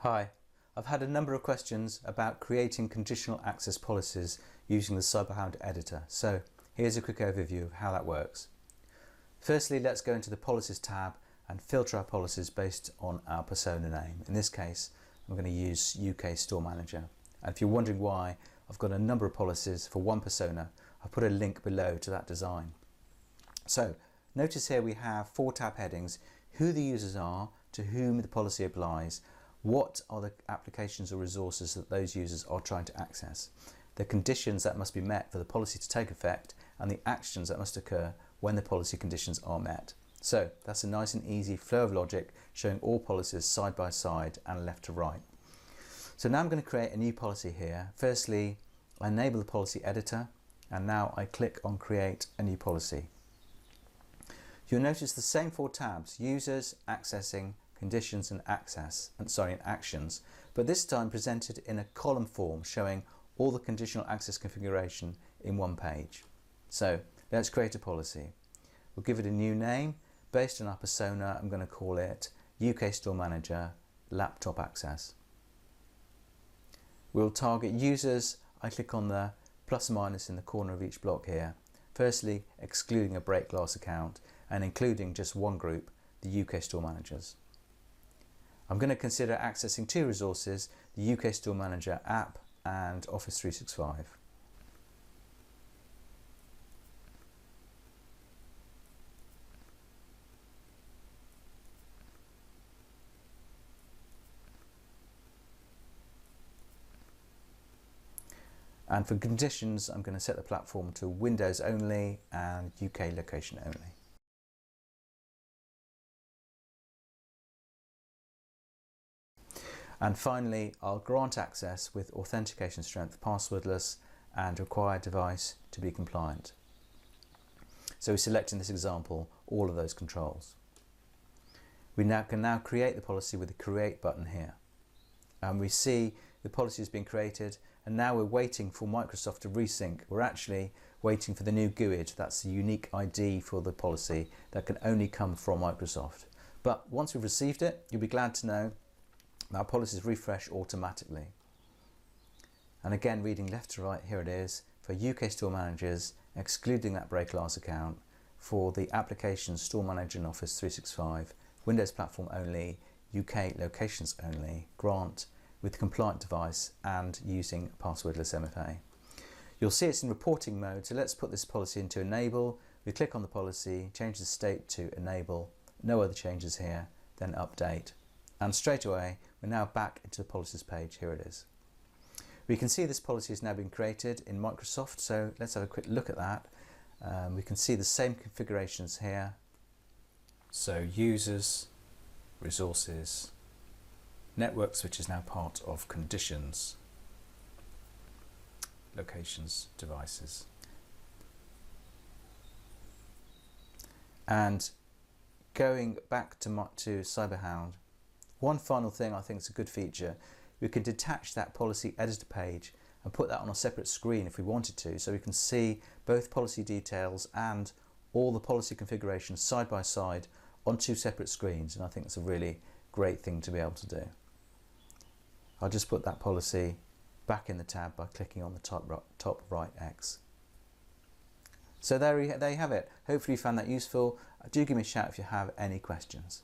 Hi, I've had a number of questions about creating conditional access policies using the CyberHound editor. So here's a quick overview of how that works. Firstly, let's go into the Policies tab and filter our policies based on our persona name. In this case, I'm going to use UK Store Manager. And if you're wondering why I've got a number of policies for one persona, I've put a link below to that design. So notice here we have 4 tab headings: who the users are, to whom the policy applies, what are the applications or resources that those users are trying to access, the conditions that must be met for the policy to take effect, and the actions that must occur when the policy conditions are met. So that's a nice and easy flow of logic showing all policies side by side and left to right. So now I'm going to create a new policy here. Firstly, I enable the policy editor, and now I click on create a new policy. You'll notice the same 4 tabs: users, accessing, conditions and actions, but this time presented in a column form showing all the conditional access configuration in one page. So let's create a policy. We'll give it a new name. Based on our persona, I'm going to call it UK Store Manager Laptop Access. We'll target users. I click on the plus or minus in the corner of each block here. Firstly, excluding a break glass account and including just one group, the UK Store Managers. I'm going to consider accessing 2 resources, the UK Store Manager app and Office 365. And for conditions, I'm going to set the platform to Windows only and UK location only. And finally, I'll grant access with authentication strength, passwordless, and required device to be compliant. So we select in this example all of those controls. We can now create the policy with the create button here. And we see the policy has been created, and now we're waiting for Microsoft to resync. We're actually waiting for the new GUID. That's the unique ID for the policy that can only come from Microsoft. But once we've received it, you'll be glad to know our policies refresh automatically. And again, reading left to right, here it is for UK Store Managers, excluding that break glass account, for the applications Store Manager and Office 365, Windows Platform only, UK locations only, grant with compliant device and using passwordless MFA. You'll see it's in reporting mode, so let's put this policy into enable. We click on the policy, change the state to enable, no other changes here, then update. And straight away, we're now back into the policies page. Here it is. We can see this policy has now been created in Microsoft, so let's have a quick look at that. We can see the same configurations here. So users, resources, networks, which is now part of conditions, locations, devices. And going back to CyberHound, one final thing I think is a good feature: we can detach that policy editor page and put that on a separate screen if we wanted to, so we can see both policy details and all the policy configurations side by side on 2 separate screens, and I think it's a really great thing to be able to do. I'll just put that policy back in the tab by clicking on the top right X. So there you have it. Hopefully you found that useful. Do give me a shout if you have any questions.